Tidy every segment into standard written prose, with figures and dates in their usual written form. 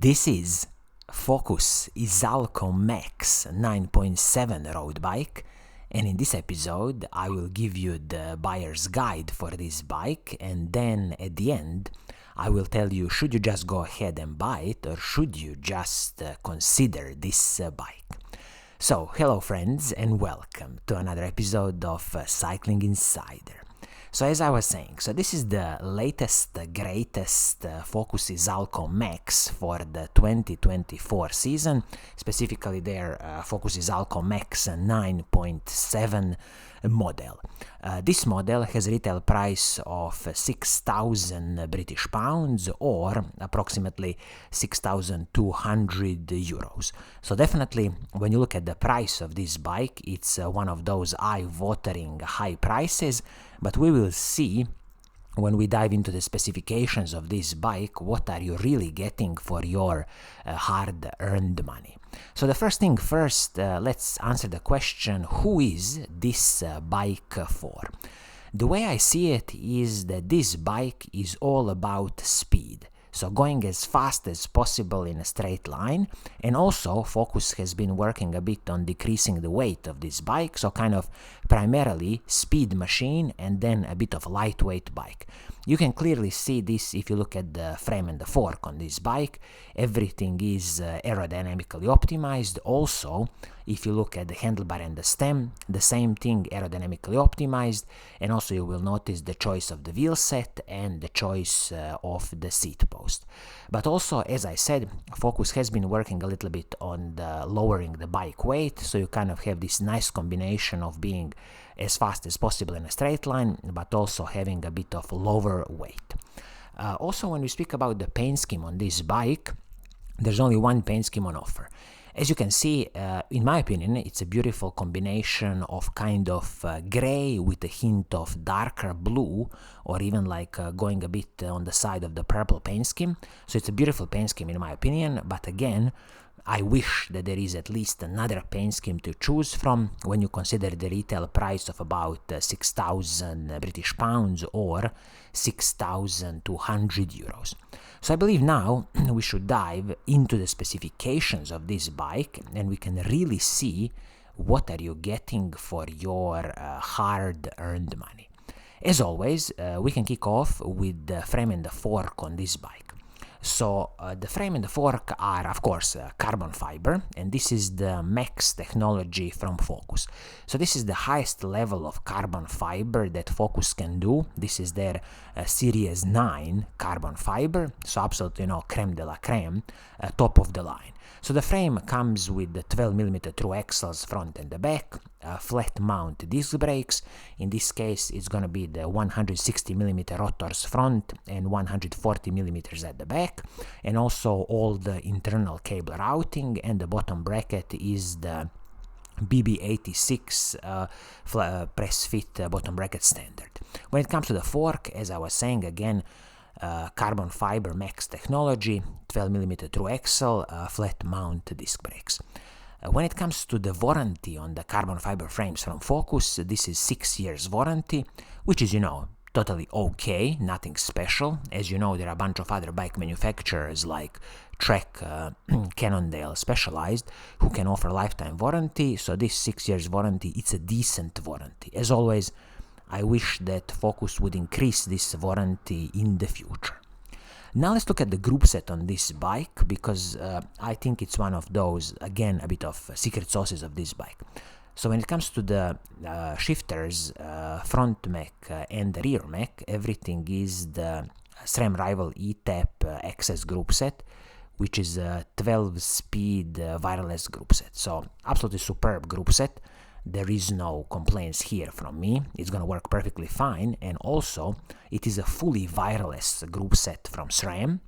This is FOCUS IZALCO MAX 9.7 road bike, and in this episode I will give you the buyer's guide for this bike, and then at the end I will tell you should you just go ahead and buy it or should you just consider this bike. So hello friends and welcome to another episode of Cycling Insider. So as I was saying, this is the latest, greatest FOCUS IZALCO MAX for the 2024 season, specifically their FOCUS IZALCO MAX 9.7 model. This model has a retail price of 6,000 British pounds or approximately 6,200 euros. So definitely when you look at the price of this bike, it's one of those eye-watering high prices, but we will see when we dive into the specifications of this bike what are you really getting for your hard-earned money. So the first thing first, let's answer the question, who is this bike for? The way I see it is that this bike is all about speed. So going as fast as possible in a straight line, and also FOCUS has been working a bit on decreasing the weight of this bike, so kind of primarily speed machine and then a bit of lightweight bike. You can clearly see this if you look at the frame and the fork on this bike. Everything is aerodynamically optimized. Also, if you look at the handlebar and the stem, the same thing, aerodynamically optimized, and also you will notice the choice of the wheelset and the choice of the seat post. But also, as I said, FOCUS has been working a little bit on lowering the bike weight, so you kind of have this nice combination of being as fast as possible in a straight line, but also having a bit of lower weight. Also, when we speak about the paint scheme on this bike, there's only one paint scheme on offer. As you can see, in my opinion, it's a beautiful combination of kind of gray with a hint of darker blue, or even like going a bit on the side of the purple paint scheme. So it's a beautiful paint scheme in my opinion, but again, I wish that there is at least another paint scheme to choose from when you consider the retail price of about 6,000 British pounds or 6,200 euros. So I believe now we should dive into the specifications of this bike and we can really see what are you getting for your hard-earned money. As always, we can kick off with the frame and the fork on this bike. So the frame and the fork are, of course, carbon fiber, and this is the Max technology from FOCUS. So this is the highest level of carbon fiber that FOCUS can do. This is their Series 9 carbon fiber, so absolutely, creme de la creme, top of the line. So the frame comes with the 12mm through axles front and the back, flat mount disc brakes. In this case, it's going to be the 160mm rotors front and 140mm at the back, and also all the internal cable routing, and the bottom bracket is the BB86 press fit bottom bracket standard. When it comes to the fork, as I was saying again, carbon fiber Max technology, 12mm through axle, flat mount disc brakes. When it comes to the warranty on the carbon fiber frames from FOCUS, this is 6 years warranty, which is, totally okay, nothing special. As you know, there are a bunch of other bike manufacturers like Trek, Cannondale Specialized, who can offer lifetime warranty, so this 6 years warranty, it's a decent warranty. As always, I wish that FOCUS would increase this warranty in the future. Now let's look at the group set on this bike, because I think it's one of those, again, a bit of secret sauces of this bike. So when it comes to the shifters, front mech and the rear mech, everything is the SRAM Rival ETAP XS group set, which is a 12-speed wireless group set. So absolutely superb group set. There is no complaints here from me. It's going to work perfectly fine, and also it is a fully wireless group set from SRAM,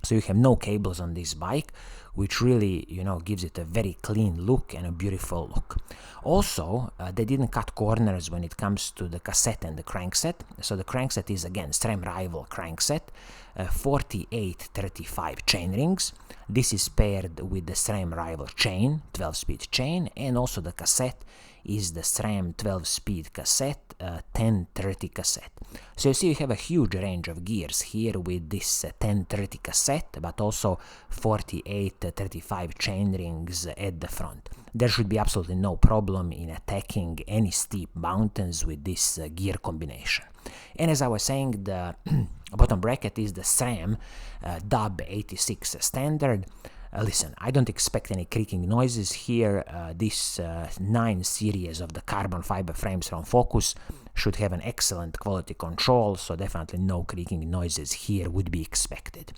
so you have no cables on this bike, which really, gives it a very clean look and a beautiful look. Also, they didn't cut corners when it comes to the cassette and the crankset. So the crankset is again SRAM Rival crankset, 4835 chainrings. This is paired with the SRAM rival chain, 12-speed chain, and also the cassette is the SRAM 12-speed cassette, 1030 cassette. So you see you have a huge range of gears here with this 1030 cassette, but also 4835 chainrings at the front. There should be absolutely no problem in attacking any steep mountains with this gear combination. And as I was saying, the bottom bracket is the SRAM DUB 86 standard. Listen, I don't expect any creaking noises here. This 9 series of the carbon fiber frames from Focus should have an excellent quality control, so definitely no creaking noises here would be expected.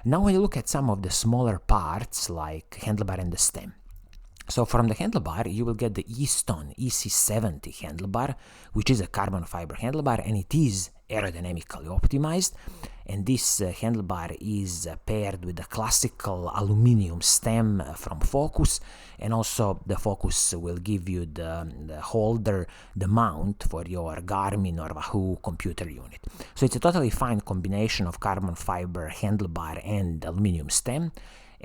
Now when you look at some of the smaller parts like handlebar and the stem, so from the handlebar, you will get the Easton EC70 handlebar, which is a carbon fiber handlebar, and it is aerodynamically optimized. And this handlebar is paired with the classical aluminum stem from Focus, and also the Focus will give you the holder, the mount for your Garmin or Wahoo computer unit. So it's a totally fine combination of carbon fiber handlebar and aluminum stem.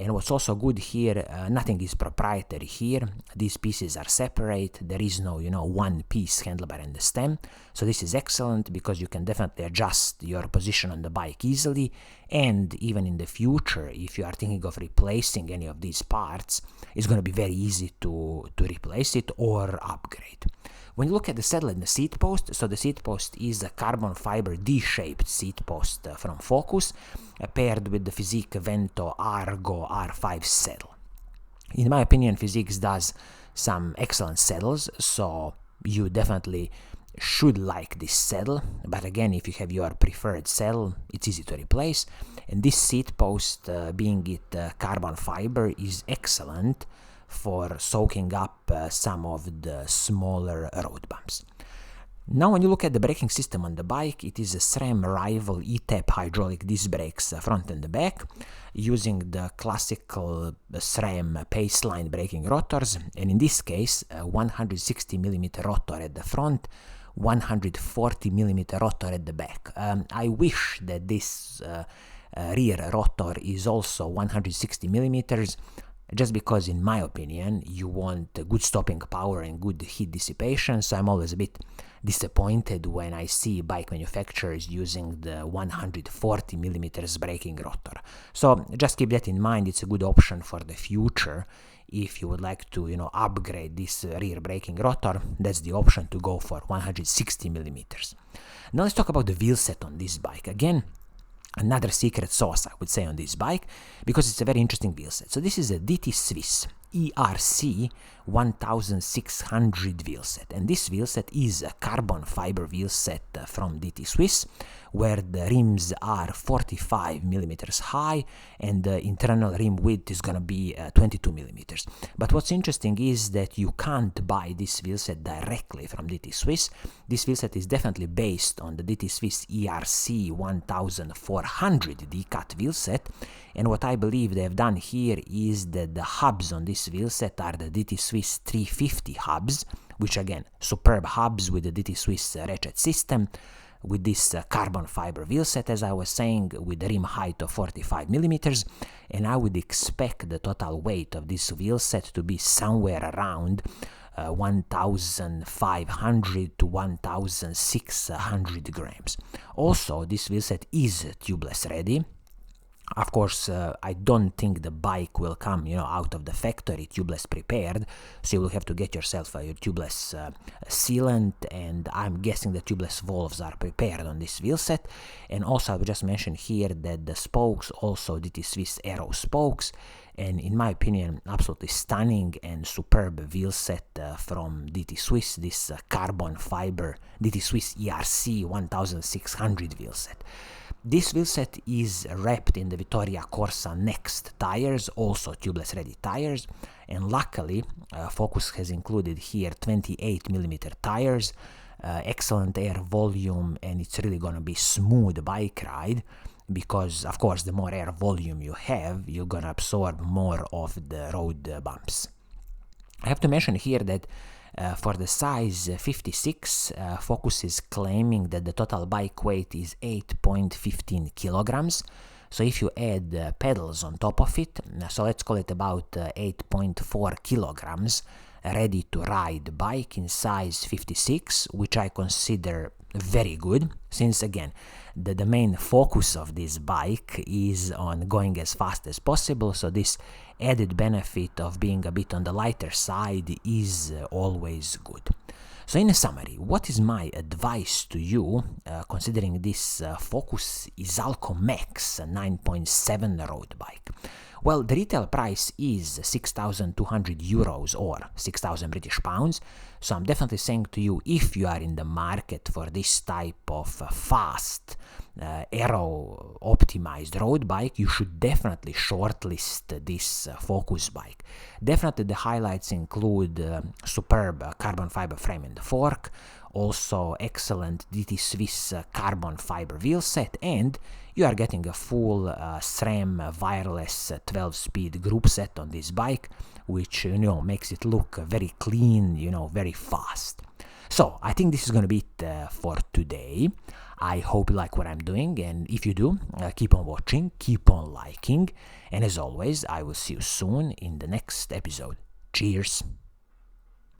And what's also good here, nothing is proprietary here. These pieces are separate. There is no, one piece handlebar and the stem. So this is excellent because you can definitely adjust your position on the bike easily. And even in the future, if you are thinking of replacing any of these parts, it's going to be very easy to replace it or upgrade. When you look at the saddle and the seat post, so the seat post is a carbon fiber D-shaped seat post from Focus, paired with the Physique Vento Argo R5 saddle. In my opinion, Physique does some excellent saddles, so you definitely should like this saddle. But again, if you have your preferred saddle, it's easy to replace. And this seat post, being it carbon fiber, is excellent for soaking up some of the smaller road bumps. Now when you look at the braking system on the bike, it is a SRAM rival E-TAP hydraulic disc brakes front and the back, using the classical SRAM Paceline braking rotors, and in this case 160mm rotor at the front, 140mm rotor at the back. I wish that this rear rotor is also 160mm, just because in my opinion you want good stopping power and good heat dissipation, so I'm always a bit disappointed when I see bike manufacturers using the 140mm braking rotor. So just keep that in mind. It's a good option for the future. If you would like to upgrade this rear braking rotor, that's the option to go for 160mm. Now let's talk about the wheelset on this bike. Again, another secret sauce, I would say, on this bike, because it's a very interesting wheelset. So this is a DT Swiss ERC 1600 wheelset, and this wheelset is a carbon fiber wheelset from DT Swiss, where the rims are 45mm high and the internal rim width is gonna be 22mm. But what's interesting is that you can't buy this wheelset directly from DT Swiss. This wheelset is definitely based on the DT Swiss ERC 1400 D-cut wheelset, and what I believe they have done here is that the hubs on this wheelset are the DT Swiss 350 hubs, which again, superb hubs with the DT Swiss ratchet system, with this carbon fiber wheelset, as I was saying, with a rim height of 45mm, and I would expect the total weight of this wheelset to be somewhere around 1,500 to 1,600 grams. Also, this wheelset is tubeless ready. Of course, I don't think the bike will come, out of the factory tubeless prepared, so you will have to get yourself a tubeless sealant, and I'm guessing the tubeless valves are prepared on this wheelset. And also, I would just mention here that the spokes also DT Swiss aero spokes, and in my opinion, absolutely stunning and superb wheelset from DT Swiss, this carbon fiber DT Swiss ERC 1600 wheelset. This wheelset is wrapped in the Vittoria Corsa Next tires, also tubeless ready tires, and luckily Focus has included here 28mm tires, excellent air volume, and it's really gonna be smooth bike ride, because of course the more air volume you have, you're gonna absorb more of the road bumps. I have to mention here that for the size 56, Focus is claiming that the total bike weight is 8.15 kilograms. So if you add pedals on top of it, so let's call it about 8.4 kilograms, ready to ride bike in size 56, which I consider very good, since again the main focus of this bike is on going as fast as possible, so this added benefit of being a bit on the lighter side is always good. So in a summary, what is my advice to you considering this FOCUS IZALCO MAX 9.7 road bike? Well, the retail price is 6,200 euros or 6,000 British pounds, so I'm definitely saying to you, if you are in the market for this type of fast, aero optimized road bike, you should definitely shortlist this Focus bike. Definitely the highlights include superb carbon fiber frame and fork, also excellent DT Swiss carbon fiber wheelset, and you are getting a full SRAM wireless 12-speed group set on this bike, which makes it look very clean, very fast. So I think this is going to be it for today. I hope you like what I'm doing, and if you do, keep on watching, keep on liking, and as always, I will see you soon in the next episode. Cheers!